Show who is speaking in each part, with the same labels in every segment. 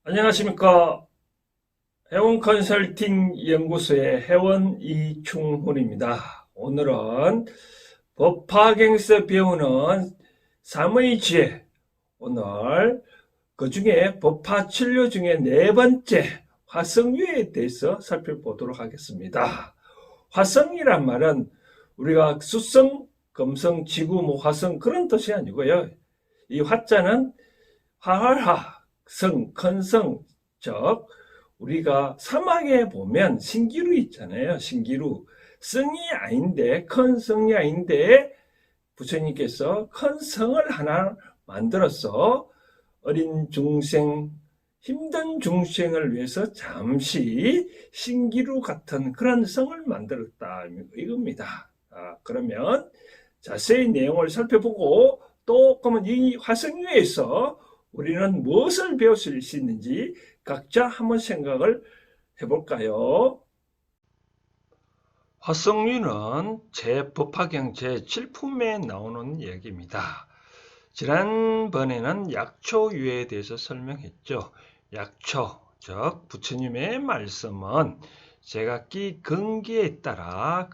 Speaker 1: 안녕하십니까. 해원 컨설팅 연구소의 해원 이충훈입니다. 오늘은 법화경에서 배우는 삶의 지혜, 오늘 그 중에 법화 진료 중에 네 번째 화성유에 대해서 살펴보도록 하겠습니다. 화성이란 말은 우리가 수성, 금성, 지구, 화성 그런 뜻이 아니고요. 이 화자는 화활화, 성, 컨성, 즉 우리가 사막에 보면 신기루 있잖아요. 신기루. 성이 아닌데, 큰 성이 아닌데 부처님께서 큰 성을 하나 만들어서 어린 중생, 힘든 중생을 위해서 잠시 신기루 같은 그런 성을 만들었다 이겁니다. 그러면 자세히 내용을 살펴보고 또 그러면 이 화성유에서 우리는 무엇을 배울 수 있는지 각자 한번 생각을 해볼까요? 화성유는 제법화경 제7품에 나오는 얘기입니다. 지난번에는 약초유에 대해서 설명했죠. 약초, 즉 부처님의 말씀은 제각기 근기에 따라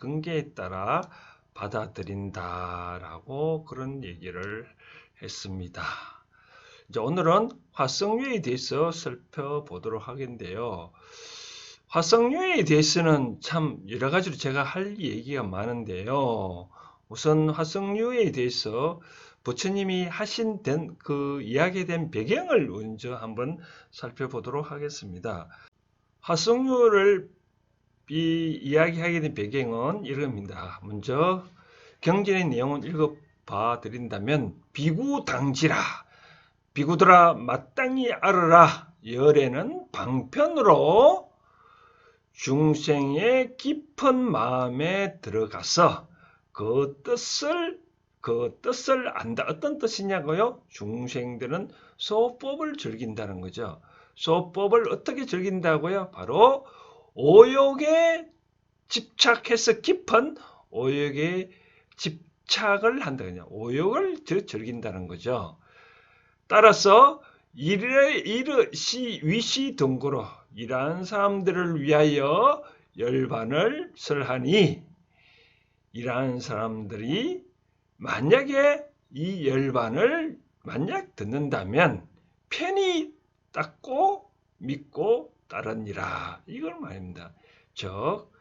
Speaker 1: 받아들인다라고 그런 얘기를 했습니다. 이제 오늘은 화성유에 대해서 살펴보도록 하겠는데요. 화성유에 대해서는 참 여러 가지로 제가 할 얘기가 많은데요. 우선 화성유에 대해서 부처님이 하신 그 이야기된 배경을 먼저 한번 살펴보도록 하겠습니다. 화성유를 이야기하게 된 배경은 이겁니다. 먼저 경전의 내용을 읽어봐 드린다면 비구당지라 비구들아 마땅히 알아라 열애는 방편으로 중생의 깊은 마음에 들어가서 그 뜻을 안다. 어떤 뜻이냐고요? 중생들은 소법을 즐긴다는 거죠. 소법을 어떻게 즐긴다고요? 바로 오욕에 집착해서 깊은 오욕에 집착을 한다거든요. 오욕을 즐긴다는 거죠. 따라서 위시 등고로 이러한 사람들을 위하여 열반을 설하니 이러한 사람들이 만약에 이 열반을 만약 듣는다면 편히 닦고 믿고 따르니라 이걸 말입니다. 즉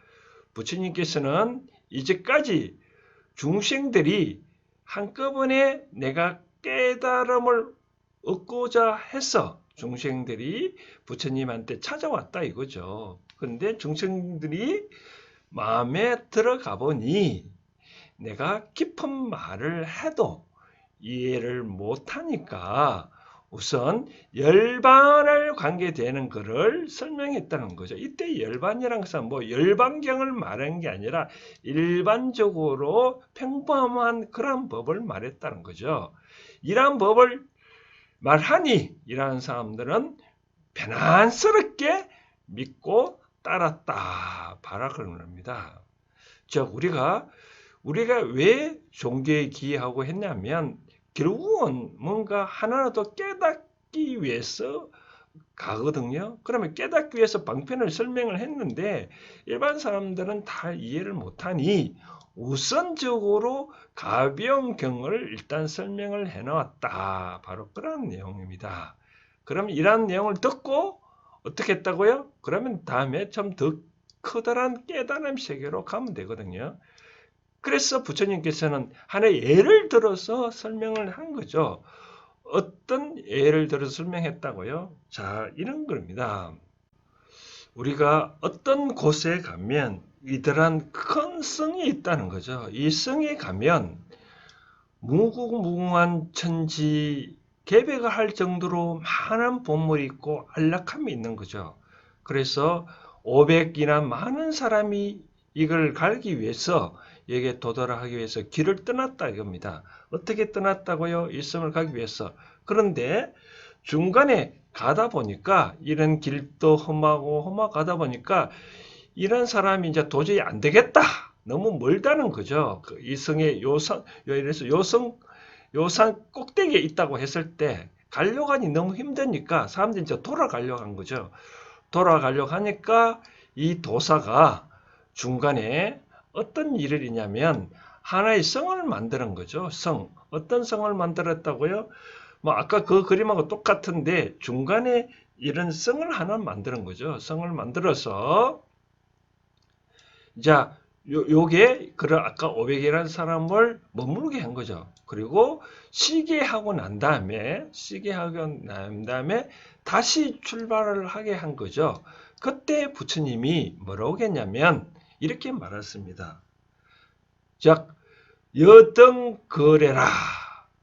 Speaker 1: 부처님께서는 이제까지 중생들이 한꺼번에 내가 깨달음을 얻고자 해서 중생들이 부처님한테 찾아왔다 이거죠. 그런데 중생들이 마음에 들어가 보니 내가 깊은 말을 해도 이해를 못하니까 우선 열반을 관계되는 것을 설명했다는 거죠. 이때 열반이라는 것은 열반경을 말한 게 아니라 일반적으로 평범한 그런 법을 말했다는 거죠. 이러한 법을 말하니 이러한 사람들은 편안스럽게 믿고 따랐다. 바라 그런 겁니다. 즉 우리가 왜 종교에 기여하고 했냐면 결국은 뭔가 하나라도 깨닫기 위해서 가거든요. 그러면 깨닫기 위해서 방편을 설명을 했는데 일반 사람들은 다 이해를 못하니 우선적으로 가벼운 경을 일단 설명을 해놓았다. 바로 그런 내용입니다. 그럼 이러한 내용을 듣고 어떻게 했다고요? 그러면 다음에 좀 더 커다란 깨달음 세계로 가면 되거든요. 그래서 부처님께서는 하나의 예를 들어서 설명을 한 거죠. 어떤 예를 들어서 설명했다고요? 자, 이런 겁니다. 우리가 어떤 곳에 가면 이들한 큰 성이 있다는 거죠. 이 성에 가면 무궁무궁한 천지 개벽을 할 정도로 많은 보물이 있고 안락함이 있는 거죠. 그래서 500이나 많은 사람이 이걸 갈기 위해서 여기에 도달하기 위해서 길을 떠났다 이겁니다. 어떻게 떠났다고요? 이 성을 가기 위해서. 그런데 중간에 가다 보니까 이런 길도 험하고 가다 보니까 이런 사람이 이제 도저히 안 되겠다. 너무 멀다는 거죠. 이 성의 요산, 이래서 요산 꼭대기에 있다고 했을 때 가려고 하니 너무 힘드니까 사람들이 이제 돌아가려고 한 거죠. 돌아가려고 하니까 이 도사가 중간에 어떤 일을 했냐면 하나의 성을 만드는 거죠. 성. 어떤 성을 만들었다고요? 뭐 아까 그 그림하고 똑같은데 중간에 이런 성을 하나 만드는 거죠. 성을 만들어서 자, 요게 그런 아까 500이라는 사람을 머무르게 한 거죠. 그리고 쉬게 하고 난 다음에 다시 출발을 하게 한 거죠. 그때 부처님이 뭐라고 했냐면 이렇게 말했습니다. 자, 여등 거래라.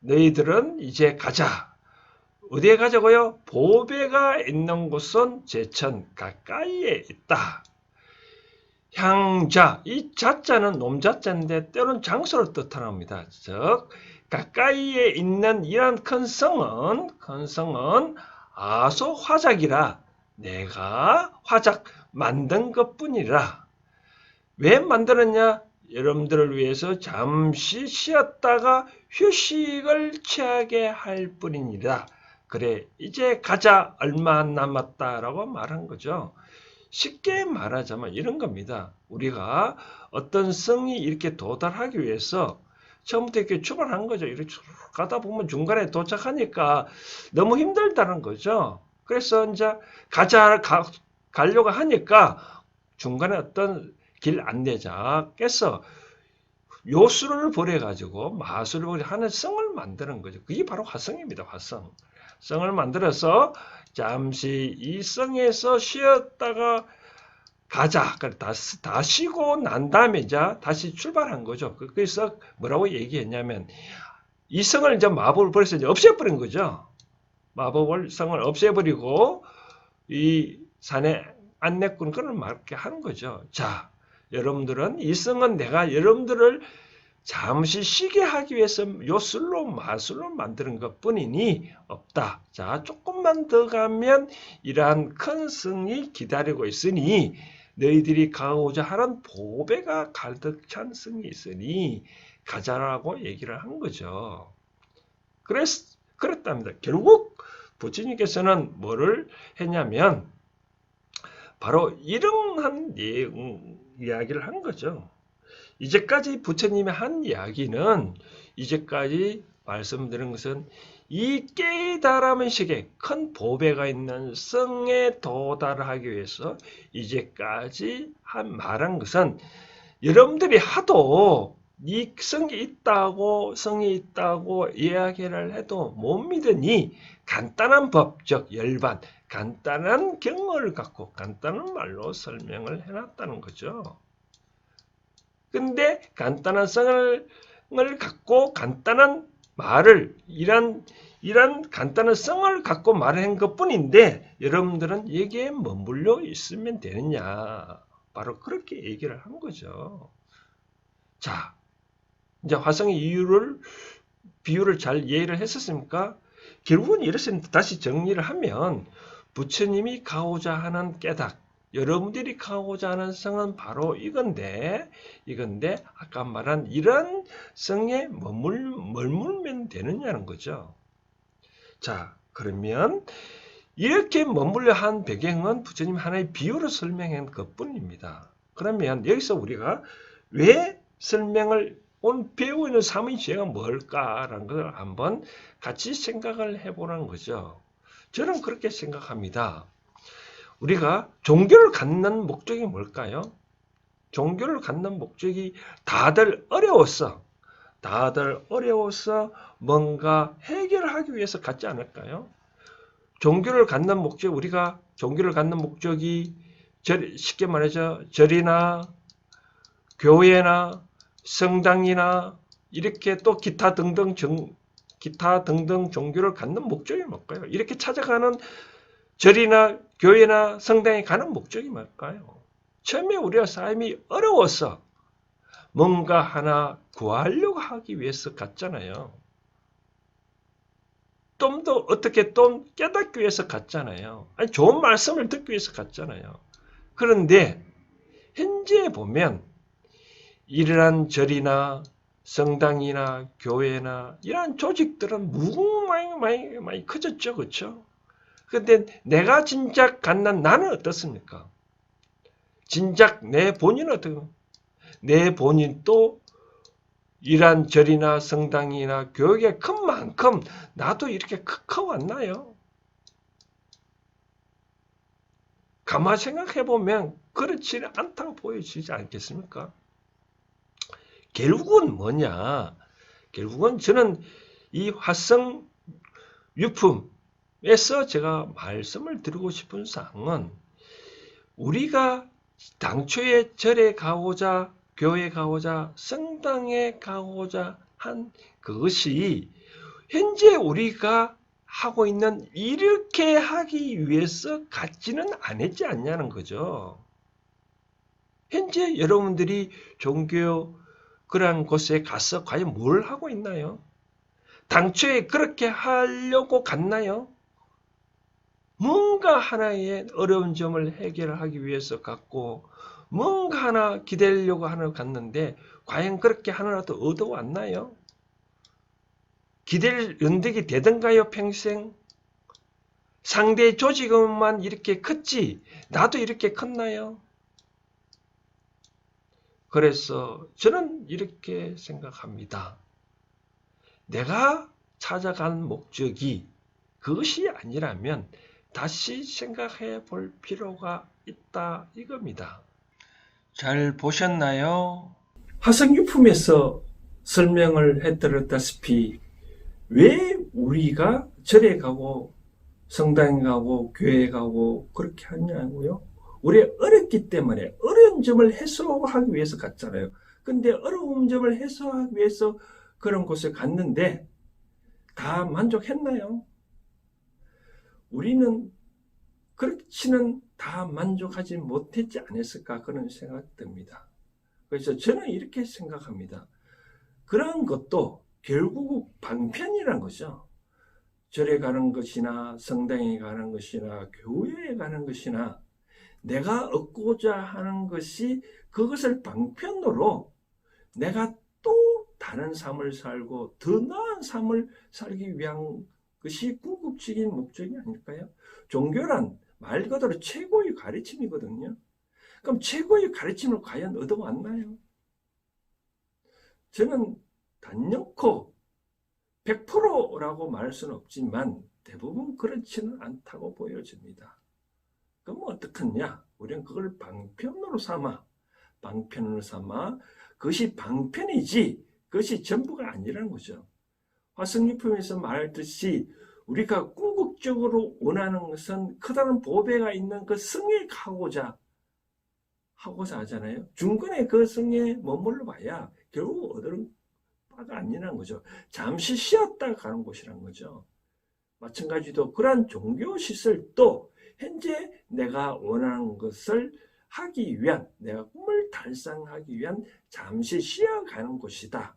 Speaker 1: 너희들은 이제 가자. 어디에 가자고요? 보배가 있는 곳은 제천 가까이에 있다. 향자, 이 자자는 놈자자인데 때로는 장소를 뜻합니다. 즉 가까이에 있는 이런 큰 성은 아소 화작이라 내가 화작 만든 것뿐이라. 왜 만들었냐? 여러분들을 위해서 잠시 쉬었다가 휴식을 취하게 할 뿐이니라. 그래, 이제 가자. 얼마 안 남았다라고 말한 거죠. 쉽게 말하자면 이런 겁니다. 우리가 어떤 성이 이렇게 도달하기 위해서 처음부터 이렇게 출발한 거죠. 이렇게 쭉 가다 보면 중간에 도착하니까 너무 힘들다는 거죠. 그래서 이제 가려고 하니까 중간에 어떤 길 안내자께서 요술을 벌여가지고 마술을 벌여 하는 성을 만드는 거죠. 그게 바로 화성입니다. 화성. 성을 만들어서 잠시 이 성에서 쉬었다가 가자. 다 쉬고 난 다음에 이제 다시 출발한 거죠. 그래서 뭐라고 얘기했냐면 이 성을 이제 마법을 벌여서 이제 없애버린 거죠. 성을 없애버리고 이 산에 안내꾼 그걸 말게 하는 거죠. 자, 여러분들은 이 성은 내가 여러분들을 잠시 쉬게 하기 위해서 요술로 마술로 만드는 것뿐이니 없다. 자, 조금만 더 가면 이러한 큰 성이 기다리고 있으니 너희들이 가고자 하는 보배가 가득 찬 성이 있으니 가자라고 얘기를 한 거죠. 그랬답니다. 결국 부처님께서는 뭐를 했냐면 바로 이러한 이야기를 한 거죠. 이제까지 부처님이 한 이야기는 이제까지 말씀드린 것은 이 깨달음의 세계 큰 보배가 있는 성에 도달하기 위해서 이제까지 말한 것은 여러분들이 하도 이 성이 있다고 이야기를 해도 못 믿으니 간단한 법, 즉 열반, 간단한 경어를 갖고 간단한 말로 설명을 해놨다는 거죠. 근데 간단한 성을 갖고 간단한 말을 이런 간단한 성을 갖고 말한 것뿐인데 여러분들은 여기에 머물러 있으면 되느냐? 바로 그렇게 얘기를 한 거죠. 자, 이제 화성의 비유를 잘 이해를 했었습니까? 결국은 이렇습니다. 다시 정리를 하면 부처님이 가고자 하는 깨닫, 여러분들이 가고자 하는 성은 바로 이건데 아까 말한 이런 성에 머물면 되느냐는 거죠. 자, 그러면 이렇게 머물려 한 배경은 부처님 하나의 비유로 설명한 것뿐입니다. 그러면 여기서 우리가 왜 설명을 오늘 배우고 있는 삼위죄가 뭘까라는 걸 한번 같이 생각을 해보는 거죠. 저는 그렇게 생각합니다. 우리가 종교를 갖는 목적이 뭘까요? 종교를 갖는 목적이 다들 어려워서 뭔가 해결하기 위해서 갖지 않을까요? 우리가 종교를 갖는 목적이 쉽게 말해서 절이나 교회나 성당이나 이렇게 또 기타 등등 종교를 갖는 목적이 뭘까요? 이렇게 찾아가는 절이나 교회나 성당에 가는 목적이 뭘까요? 처음에 우리가 삶이 어려워서 뭔가 하나 구하려고 하기 위해서 갔잖아요. 좀 더 어떻게 좀 깨닫기 위해서 갔잖아요. 아니, 좋은 말씀을 듣기 위해서 갔잖아요. 그런데 현재 보면 이러한 절이나 성당이나 교회나 이러한 조직들은 많이 커졌죠. 그렇죠? 근데 내가 진작 갖는 나는 어떻습니까? 진작 내 본인은 어떻게? 내 본인도 이란절이나 성당이나 교육에 큰 만큼 나도 이렇게 커왔나요? 가만 생각해보면 그렇지 않다고 보여지지 않겠습니까? 결국은 뭐냐? 결국은 저는 이 화성 유품에서 제가 말씀을 드리고 싶은 사항은 우리가 당초에 절에 가고자 교회에 가고자 성당에 가고자 한 그것이 현재 우리가 하고 있는 이렇게 하기 위해서 갖지는 않았지 않냐는 거죠. 현재 여러분들이 종교 그러한 곳에 가서 과연 뭘 하고 있나요? 당초에 그렇게 하려고 갔나요? 뭔가 하나의 어려운 점을 해결하기 위해서 갔고 뭔가 하나 기대려고 하러 갔는데 과연 그렇게 하나라도 얻어왔나요? 기댈 연득이 되던가요, 평생? 상대 조직만 이렇게 컸지, 나도 이렇게 컸나요? 그래서 저는 이렇게 생각합니다. 내가 찾아간 목적이 그것이 아니라면 다시 생각해 볼 필요가 있다 이겁니다. 잘 보셨나요? 화성유품에서 설명을 해드렸다시피 왜 우리가 절에 가고 성당에 가고 교회에 가고 그렇게 하냐고요? 우리 어렵기 때문에 어려운 점을 해소하기 위해서 갔잖아요. 근데 어려운 점을 해소하기 위해서 그런 곳에 갔는데 다 만족했나요? 우리는 그렇지는 다 만족하지 못했지 않았을까 그런 생각이 듭니다. 그래서 저는 이렇게 생각합니다. 그런 것도 결국 방편이란 거죠. 절에 가는 것이나 성당에 가는 것이나 교회에 가는 것이나 내가 얻고자 하는 것이 그것을 방편으로 내가 또 다른 삶을 살고 더 나은 삶을 살기 위한 것이 궁극적인 목적이 아닐까요? 종교란 말 그대로 최고의 가르침이거든요. 그럼 최고의 가르침을 과연 얻어왔나요? 저는 단연코 100%라고 말할 수는 없지만 대부분 그렇지는 않다고 보여집니다. 그럼 어떻겠냐? 우리는 그걸 방편으로 삼아 그것이 방편이지 그것이 전부가 아니라는 거죠. 화성유품에서 말했듯이 우리가 궁극적으로 원하는 것은 커다란 보배가 있는 그 성에 가고자 하잖아요. 중간에 그 성에 머물러 봐야 결국 얻는 바가 아니라는 거죠. 잠시 쉬었다 가는 곳이라는 거죠. 마찬가지로 그러한 종교시설도 현재 내가 원하는 것을 하기 위한 내가 꿈을 달성하기 위한 잠시 쉬어가는 곳이다.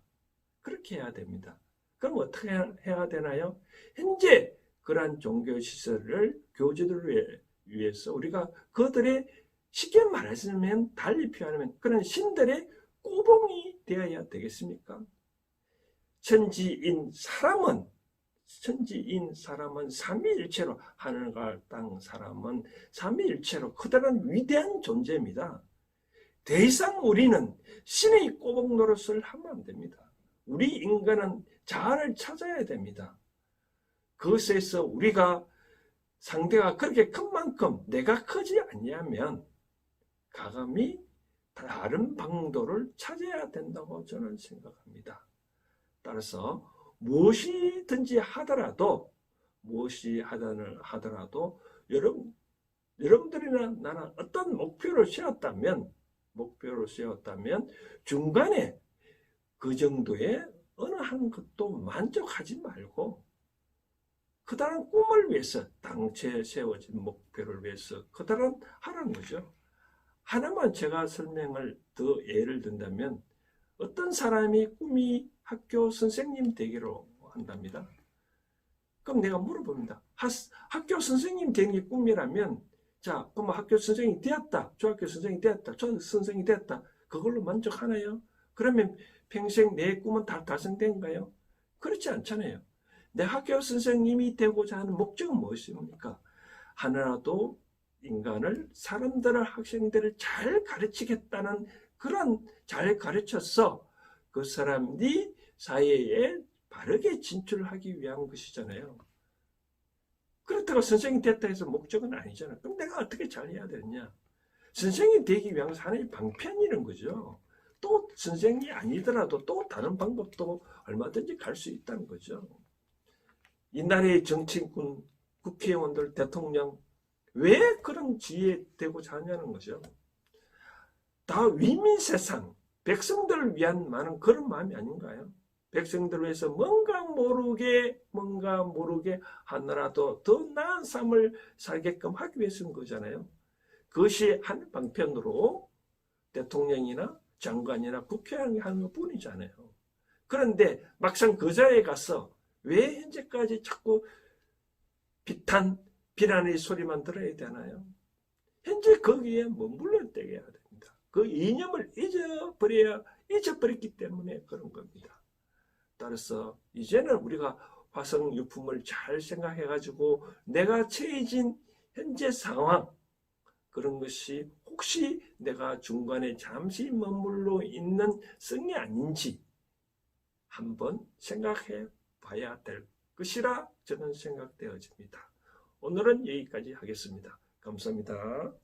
Speaker 1: 그렇게 해야 됩니다. 그럼 어떻게 해야 되나요? 현재 그러한 종교시설을 교주들을 위해서 우리가 그들의 쉽게 말하자면 달리 표현하면 그런 신들의 꼬봉이 되어야 되겠습니까? 천지인 사람은 삼위일체로 하늘과 땅 사람은 삼위일체로 커다란 위대한 존재입니다. 더 이상 우리는 신의 꼬봉 노릇을 하면 안 됩니다. 우리 인간은 자아를 찾아야 됩니다. 그것에서 우리가 상대가 그렇게 큰 만큼 내가 크지 않냐면 가감히 다른 방도를 찾아야 된다고 저는 생각합니다. 따라서 무엇이든지 하더라도 여러분들이나 나는 어떤 목표를 세웠다면 중간에 그 정도의 어느 한 것도 만족하지 말고 커다란 꿈을 위해서 당초에 세워진 목표를 위해서 커다란 하라는 거죠. 하나만 제가 설명을 더 예를 든다면 어떤 사람이 꿈이 학교 선생님 되기로 한답니다. 그럼 내가 물어봅니다. 학교 선생님 되는 게 꿈이라면 자, 그럼 학교 선생님이 되었다. 중학교 선생님이 되었다. 초 선생님이 되었다. 그걸로 만족하나요? 그러면 평생 내 꿈은 다 달성된가요? 그렇지 않잖아요. 내 학교 선생님이 되고자 하는 목적은 무엇입니까? 하나라도 인간을, 사람들을, 학생들을 잘 가르치겠다는 그런, 잘 가르쳐서 그 사람이 사회에 바르게 진출하기 위한 것이잖아요. 그렇다고 선생님 됐다 해서 목적은 아니잖아. 그럼 내가 어떻게 잘해야 되느냐? 선생님 되기 위한 하나의 방편이라는 거죠. 또 선생님이 아니더라도 또 다른 방법도 얼마든지 갈 수 있다는 거죠. 이 나라의 정치군, 국회의원들, 대통령 왜 그런 지위에 되고자 하냐는 거죠. 다 위민 세상, 백성들을 위한 많은 그런 마음이 아닌가요? 백성들을 위해서 뭔가 모르게 하나라도 더 나은 삶을 살게끔 하기 위해서인 거잖아요. 그것이 한 방편으로 대통령이나 장관이나 국회의원이 하는 것 뿐이잖아요. 그런데 막상 그 자리에 가서 왜 현재까지 자꾸 비난의 소리만 들어야 되나요? 현재 거기에 머물러 떼야 됩니다. 그 이념을 잊어버렸기 때문에 그런 겁니다. 따라서 이제는 우리가 화성유품을 잘 생각해가지고 내가 처해진 현재 상황, 그런 것이 혹시 내가 중간에 잠시 머물러 있는 성이 아닌지 한번 생각해 봐야 될 것이라 저는 생각되어집니다. 오늘은 여기까지 하겠습니다. 감사합니다.